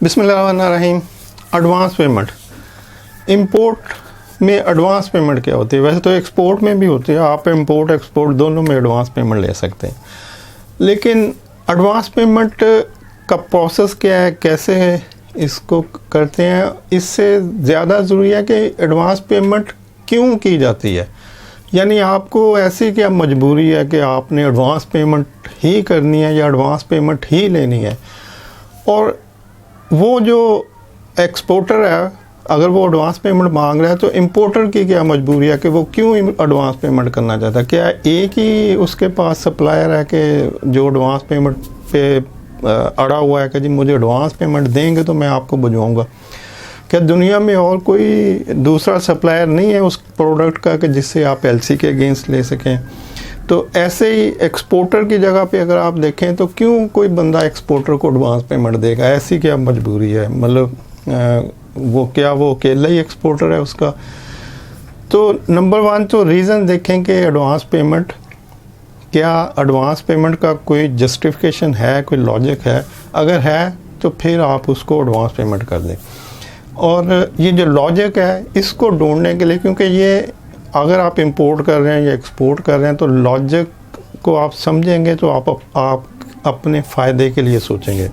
बिस्मिल्लाहिर्रहमानिर्रहीम। Advance payment, import में advance payment क्या होती है? वैसे तो एक्सपोर्ट में भी होती है, आप इंपोर्ट एक्सपोर्ट दोनों में एडवांस पेमेंट ले सकते हैं, लेकिन एडवांस पेमेंट का प्रोसेस क्या है, कैसे इसको करते हैं, इससे ज़्यादा ज़रूरी है कि एडवांस पेमेंट क्यों की जाती है। यानी आपको ऐसी क्या मजबूरी है कि आपने एडवांस पेमेंट ही करनी है या एडवांस पेमेंट ही लेनी है। और वो जो एक्सपोर्टर है, अगर वो एडवांस पेमेंट मांग रहा है तो इंपोर्टर की क्या मजबूरी है कि वो क्यों एडवांस पेमेंट करना चाहता है। क्या एक ही उसके पास सप्लायर है कि जो एडवांस पेमेंट पे अड़ा हुआ है कि जी मुझे एडवांस पेमेंट देंगे तो मैं आपको भिजवाऊंगा? क्या दुनिया में और कोई दूसरा सप्लायर नहीं है उस प्रोडक्ट का कि जिससे आप एलसी के अगेंस्ट ले सकें? तो ऐसे ही एक्सपोर्टर की जगह पे अगर आप देखें तो क्यों कोई बंदा एक्सपोर्टर को एडवांस पेमेंट देगा? ऐसी क्या मजबूरी है? मतलब वो अकेला ही एक्सपोर्टर है उसका? तो नंबर वन तो रीज़न देखें कि एडवांस पेमेंट, क्या एडवांस पेमेंट का कोई जस्टिफिकेशन है, कोई लॉजिक है? अगर है तो फिर आप उसको एडवांस पेमेंट कर दें। और ये जो लॉजिक है इसको ढूंढने के लिए, क्योंकि ये अगर आप इंपोर्ट कर रहे हैं या एक्सपोर्ट कर रहे हैं तो लॉजिक को आप समझेंगे तो आप अपने फ़ायदे के लिए सोचेंगे।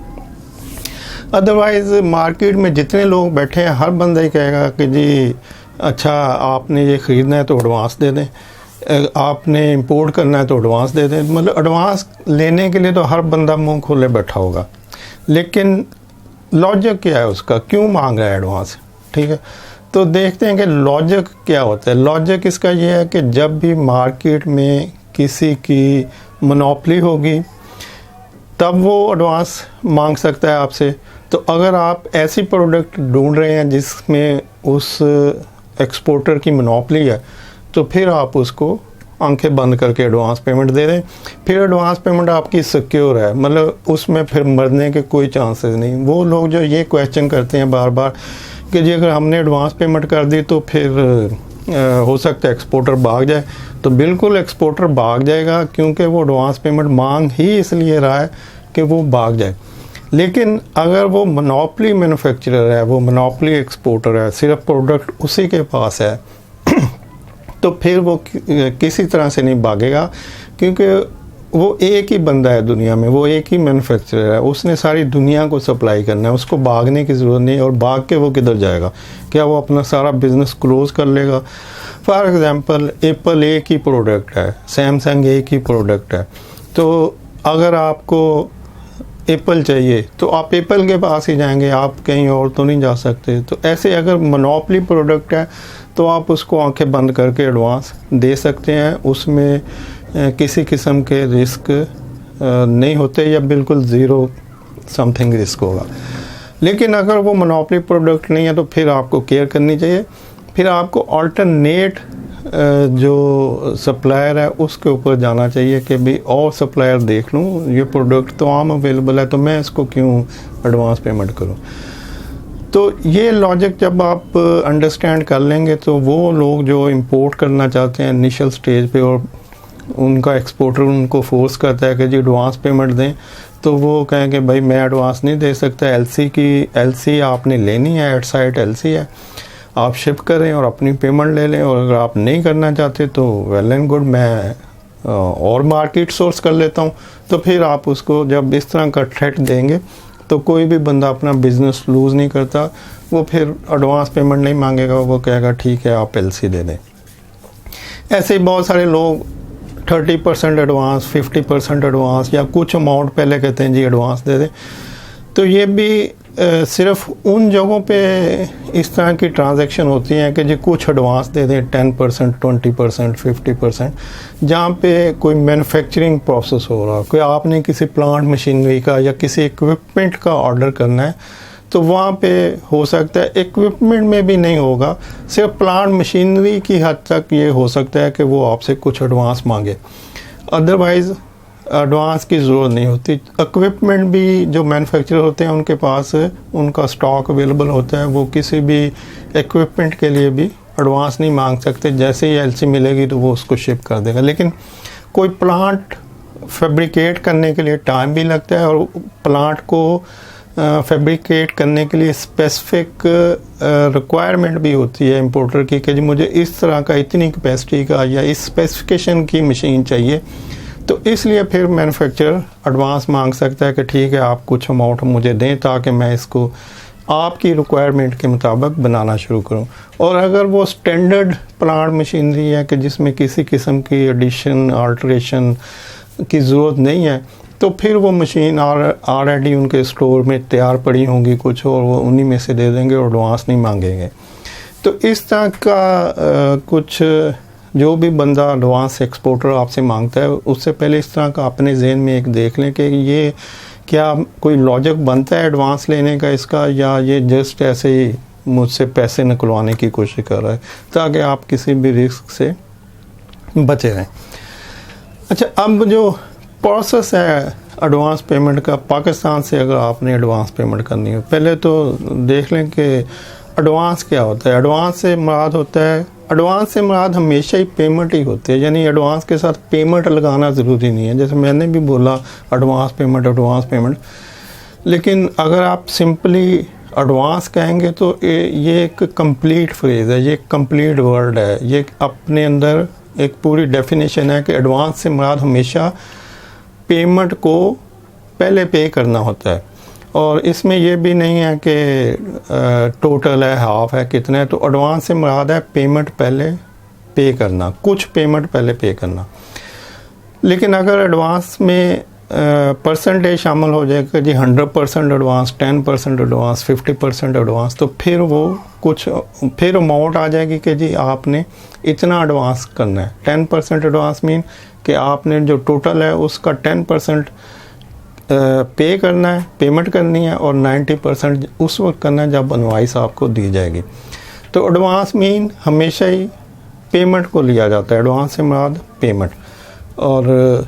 अदरवाइज़ मार्केट में जितने लोग बैठे हैं हर बंदा ही कहेगा कि जी अच्छा आपने ये ख़रीदना है तो एडवांस दे दें, आपने इंपोर्ट करना है तो एडवांस दे दें। मतलब एडवांस लेने के लिए तो हर बंदा मुंह खोले बैठा होगा, लेकिन लॉजिक क्या है उसका, क्यों मांग रहा है एडवांस? ठीक है, तो देखते हैं कि लॉजिक क्या होता है। लॉजिक इसका ये है कि जब भी मार्केट में किसी की मोनोपोली होगी तब वो एडवांस मांग सकता है आपसे। तो अगर आप ऐसी प्रोडक्ट ढूंढ रहे हैं जिसमें उस एक्सपोर्टर की मोनोपोली है तो फिर आप उसको आंखें बंद करके एडवांस पेमेंट दे दें। फिर एडवांस पेमेंट आपकी सिक्योर है, मतलब उसमें फिर मरने के कोई चांसेस नहीं। वो लोग जो ये क्वेश्चन करते हैं बार बार कि जी अगर हमने एडवांस पेमेंट कर दी तो फिर हो सकता है एक्सपोर्टर भाग जाए, तो बिल्कुल एक्सपोर्टर भाग जाएगा, क्योंकि वो एडवांस पेमेंट मांग ही इसलिए रहा है कि वो भाग जाए। लेकिन अगर वो मोनोपोली मैन्युफैक्चरर है, वो मोनोपोली एक्सपोर्टर है, सिर्फ प्रोडक्ट उसी के पास है तो फिर वो किसी तरह से नहीं भागेगा, क्योंकि वो एक ही बंदा है दुनिया में, वो एक ही मैन्युफैक्चरर है, उसने सारी दुनिया को सप्लाई करना है, उसको भागने की ज़रूरत नहीं। और भाग के वो किधर जाएगा? क्या वो अपना सारा बिज़नेस क्लोज़ कर लेगा? फॉर एग्ज़ाम्पल एप्पल एक ही प्रोडक्ट है, सैमसंग एक ही प्रोडक्ट है, तो अगर आपको एप्पल चाहिए तो आप एप्पल के पास ही जाएंगे, आप कहीं और तो नहीं जा सकते। तो ऐसे अगर मोनोपोली प्रोडक्ट है तो आप उसको आंखें बंद करके एडवांस दे सकते हैं, उसमें किसी किस्म के रिस्क नहीं होते या बिल्कुल ज़ीरो समथिंग रिस्क होगा। लेकिन अगर वो मोनोपोली प्रोडक्ट नहीं है तो फिर आपको केयर करनी चाहिए। फिर आपको अल्टरनेट जो सप्लायर है उसके ऊपर जाना चाहिए कि भाई और सप्लायर देख लूँ, ये प्रोडक्ट तो आम अवेलेबल है तो मैं इसको क्यों एडवांस पेमेंट करूँ। तो ये लॉजिक जब आप अंडरस्टैंड कर लेंगे तो वो लोग जो इंपोर्ट करना चाहते हैं इनिशियल स्टेज पे और उनका एक्सपोर्टर उनको फोर्स करता है कि जी एडवांस पेमेंट दें, तो वो कहेंगे भाई मैं एडवांस नहीं दे सकता, एलसी आपने लेनी है, एट साइट एलसी है, आप शिप करें और अपनी पेमेंट ले लें। और अगर आप नहीं करना चाहते तो वेल एंड गुड, मैं और मार्केट सोर्स कर लेता हूँ। तो फिर आप उसको जब इस तरह का थ्रेट देंगे तो कोई भी बंदा अपना बिज़नेस लूज़ नहीं करता, वो फिर एडवांस पेमेंट नहीं मांगेगा, वो कहेगा ठीक है आप एलसी दे दें। ऐसे ही बहुत सारे लोग 30% एडवांस, 50% एडवांस या कुछ अमाउंट पहले कहते हैं जी एडवांस दे दें। तो ये भी सिर्फ उन जगहों पे इस तरह की ट्रांजैक्शन होती हैं कि जी कुछ एडवांस दे दें 10%, 20%, 50%, जहाँ पे कोई मैन्युफैक्चरिंग प्रोसेस हो रहा है, कोई आपने किसी प्लांट मशीनरी का या किसी इक्विपमेंट का ऑर्डर करना है तो वहाँ पे हो सकता है इक्विपमेंट में भी नहीं होगा, सिर्फ प्लांट मशीनरी की हद तक ये हो सकता है कि वो आपसे कुछ एडवांस मांगे, अदरवाइज़ एडवांस की ज़रूरत नहीं होती। इक्विपमेंट भी जो मैन्युफैक्चरर होते हैं उनके पास उनका स्टॉक अवेलेबल होता है, वो किसी भी इक्विपमेंट के लिए भी एडवांस नहीं मांग सकते, जैसे ही एलसी मिलेगी तो वो उसको शिप कर देगा। लेकिन कोई प्लांट फैब्रिकेट करने के लिए टाइम भी लगता है और प्लांट को फैब्रिकेट करने के लिए स्पेसिफिक रिक्वायरमेंट भी होती है इंपोर्टर की कि जी मुझे इस तरह का, इतनी कैपेसिटी का या इस स्पेसिफिकेशन की मशीन चाहिए। तो इसलिए फिर मैन्युफैक्चरर एडवांस मांग सकता है कि ठीक है आप कुछ अमाउंट मुझे दें ताकि मैं इसको आपकी रिक्वायरमेंट के मुताबिक बनाना शुरू करूं। और अगर वो स्टैंडर्ड प्लांट मशीनरी है कि जिसमें किसी किस्म की एडिशन अल्ट्रेशन की ज़रूरत नहीं है, तो फिर वो मशीन ऑलरेडी उनके स्टोर में तैयार पड़ी होंगी कुछ, और वो उन्हीं में से दे देंगे और एडवांस नहीं मांगेंगे। तो इस तरह का कुछ जो भी बंदा एडवांस एक्सपोर्टर आपसे मांगता है, उससे पहले इस तरह का अपने जहन में एक देख लें कि ये क्या कोई लॉजिक बनता है एडवांस लेने का इसका, या ये जस्ट ऐसे ही मुझसे पैसे निकलवाने की कोशिश कर रहा है, ताकि आप किसी भी रिस्क से बचे रहें। अच्छा, अब जो प्रोसेस है एडवांस पेमेंट का, पाकिस्तान से अगर आपने एडवांस पेमेंट करनी हो, पहले तो देख लें कि एडवांस क्या होता है। एडवांस से मुराद होता है, एडवांस से मुराद हमेशा ही पेमेंट ही होती है, यानी एडवांस के साथ पेमेंट लगाना ज़रूरी नहीं है। जैसे मैंने भी बोला एडवांस पेमेंट, लेकिन अगर आप सिंपली एडवांस कहेंगे तो ये एक कंप्लीट फ्रेज़ है, ये एक कंप्लीट वर्ड है, ये अपने अंदर एक पूरी डेफिनेशन है कि एडवांस से मुराद हमेशा पेमेंट को पहले पे करना होता है। और इसमें यह भी नहीं है कि टोटल है, हाफ है, कितना है। तो एडवांस से मुराद है पेमेंट पहले पे करना, कुछ पेमेंट पहले पे करना। लेकिन अगर एडवांस में परसेंटेज शामिल हो जाएगा जी 100% एडवांस, 10% एडवांस, 50% एडवांस, तो फिर वो फिर अमाउंट आ जाएगी कि जी आपने इतना एडवांस करना है। 10% एडवांस मीन कि आपने जो टोटल है उसका 10% पे करना है, पेमेंट करनी है, और 90% उस वक्त करना है जब इनवॉइस आपको दी जाएगी। तो एडवांस मीन हमेशा ही पेमेंट को लिया जाता है, एडवांस से मुराद पेमेंट, और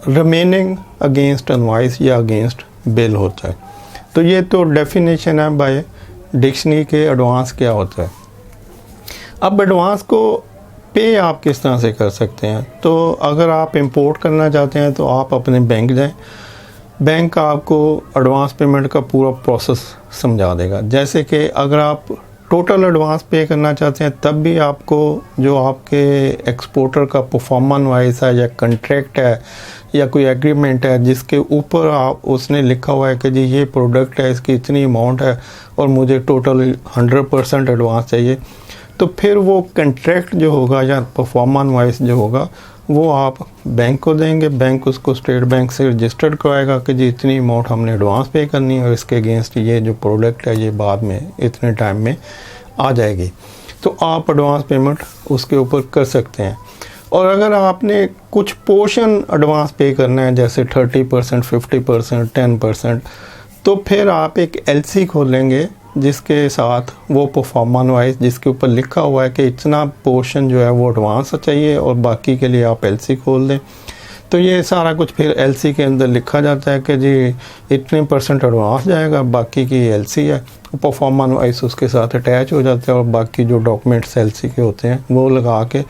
रिमेनिंग अगेंस्ट इनवॉइस या अगेंस्ट बिल होता है। तो ये तो डेफिनेशन है बाय डिक्शनरी के एडवांस क्या होता है। अब एडवांस को पे आप किस तरह से कर सकते हैं। तो अगर आप इंपोर्ट करना चाहते हैं तो आप अपने बैंक जाएं, बैंक आपको एडवांस पेमेंट का पूरा प्रोसेस समझा देगा। जैसे कि अगर आप टोटल एडवांस पे करना चाहते हैं तब भी आपको जो आपके एक्सपोर्टर का परफॉर्मेंस वाइज है या कॉन्ट्रैक्ट है या कोई एग्रीमेंट है जिसके ऊपर उसने लिखा हुआ है कि जी ये प्रोडक्ट है, इसकी इतनी अमाउंट है और मुझे टोटल 100% एडवांस चाहिए, तो फिर वो कॉन्ट्रैक्ट जो होगा या परफॉर्मेंस वाइज जो होगा वो आप बैंक को देंगे। बैंक उसको स्टेट बैंक से रजिस्टर्ड कराएगा कि जी इतनी अमाउंट हमने एडवांस पे करनी है और इसके अगेंस्ट ये जो प्रोडक्ट है ये बाद में इतने टाइम में आ जाएगी। तो आप एडवांस पेमेंट उसके ऊपर कर सकते हैं। और अगर आपने कुछ पोर्शन एडवांस पे करना है जैसे 30%, 50%, 10%, तो फिर आप एक एलसी खोलेंगे जिसके साथ वो परफॉर्मेंस वाइज जिसके ऊपर लिखा हुआ है कि इतना पोर्शन जो है वो एडवांस चाहिए और बाकी के लिए आप एलसी खोल दें। तो ये सारा कुछ फिर एलसी के अंदर लिखा जाता है कि जी इतने % एडवांस जाएगा, बाकी की एलसी है, परफॉर्मेंस वाइज उसके साथ अटैच हो जाता है और बाकी जो डॉक्यूमेंट्स एलसी के होते हैं वो लगा के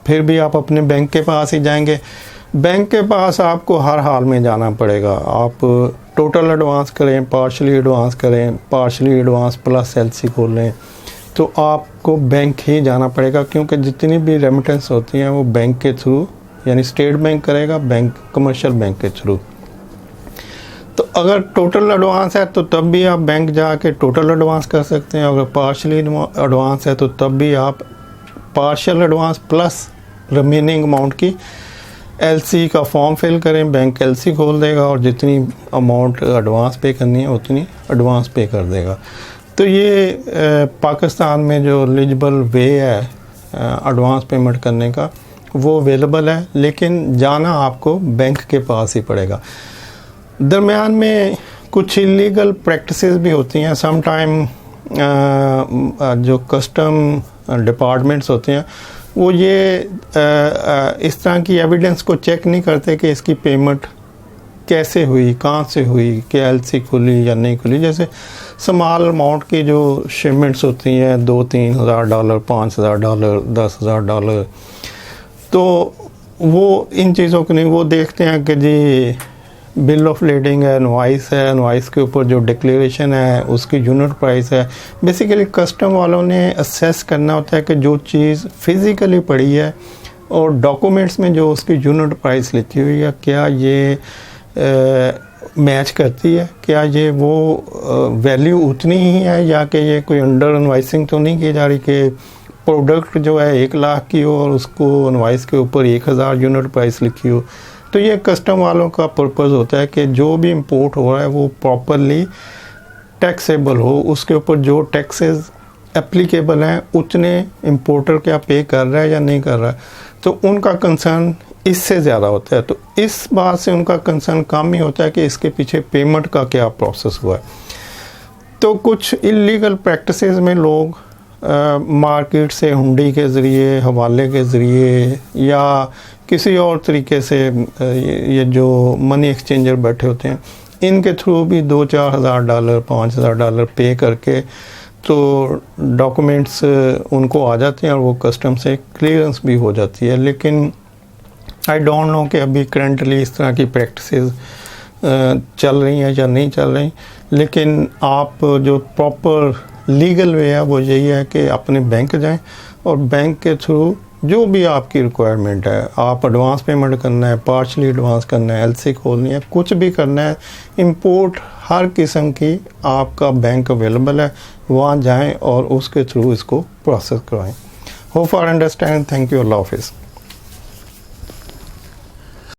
फिर भी आप अपने बैंक के पास ही जाएंगे। बैंक के पास आपको हर हाल में जाना पड़ेगा। आप टोटल एडवांस करें, पार्शली एडवांस करें, पार्शली एडवांस प्लस एलसी खोल लें, तो आपको बैंक ही जाना पड़ेगा, क्योंकि जितनी भी रेमिटेंस होती हैं वो बैंक के थ्रू, यानी स्टेट बैंक करेगा, बैंक कमर्शियल बैंक के थ्रू। तो अगर टोटल एडवांस है तो तब भी आप बैंक जाके टोटल एडवांस कर सकते हैं। अगर पार्शली एडवांस है तो तब भी आप partial advance plus remaining amount की एलसी का फॉर्म फिल करें, बैंक एलसी खोल देगा और जितनी अमाउंट एडवांस पे करनी है उतनी एडवांस पे कर देगा। तो ये पाकिस्तान में जो एलिजिबल वे है एडवांस पेमेंट करने का वो अवेलेबल है, लेकिन जाना आपको बैंक के पास ही पड़ेगा। दरमियान में कुछ इलीगल प्रैक्टिसेस भी होती हैं। सम टाइम जो कस्टम डिपार्टमेंट्स होते हैं वो ये इस तरह की एविडेंस को चेक नहीं करते कि इसकी पेमेंट कैसे हुई, कहाँ से हुई, कि एलसी खुली या नहीं खुली। जैसे स्मॉल अमाउंट की जो शिपमेंट्स होती हैं $2-3 हज़ार, $5,000, $10,000, तो वो इन चीज़ों को नहीं, वो देखते हैं कि जी बिल ऑफ लेडिंग है, इनवॉइस है, इनवॉइस के ऊपर जो डिक्लेरेशन है उसकी यूनिट प्राइस है। बेसिकली कस्टम वालों ने असेस करना होता है कि जो चीज़ फिज़िकली पड़ी है और डॉक्यूमेंट्स में जो उसकी यूनिट प्राइस लिखी हुई है, क्या ये मैच करती है, क्या ये वो वैल्यू उतनी ही है, या कि ये कोई अंडर इनवॉइसिंग तो नहीं की जा रही कि प्रोडक्ट जो है 1 लाख की हो और उसको इनवॉइस के ऊपर 1000 यूनिट प्राइस लिखी हो। तो ये कस्टम वालों का पर्पज़ होता है कि जो भी इंपोर्ट हो रहा है वो प्रॉपरली टैक्सेबल हो, उसके ऊपर जो टैक्सेस एप्लीकेबल हैं उतने इंपोर्टर क्या पे कर रहा है या नहीं कर रहा है, तो उनका कंसर्न इससे ज़्यादा होता है। तो इस बात से उनका कंसर्न कम ही होता है कि इसके पीछे पेमेंट का क्या प्रोसेस हुआ है। तो कुछ इलीगल प्रैक्टिसेस में लोग मार्केट से हुंडी के ज़रिए, हवाले के ज़रिए या किसी और तरीके से ये जो मनी एक्सचेंजर बैठे होते हैं इनके थ्रू भी $2-4 हज़ार, $5,000 पे करके तो डॉक्यूमेंट्स उनको आ जाते हैं और वो कस्टम से क्लियरेंस भी हो जाती है। लेकिन आई डोंट नो कि अभी करंटली इस तरह की प्रैक्टिसेस चल रही हैं या नहीं चल रही। लेकिन आप जो प्रॉपर लीगल वे है वो यही है कि अपने बैंक जाएं और बैंक के थ्रू जो भी आपकी रिक्वायरमेंट है, आप एडवांस पेमेंट करना है, पार्शली एडवांस करना है, एलसी खोलनी है, कुछ भी करना है, इंपोर्ट हर किस्म की आपका बैंक अवेलेबल है, वहाँ जाएं और उसके थ्रू इसको प्रोसेस करवाएं। Hope for understand. Thank you. अल्लाह हाफिज़।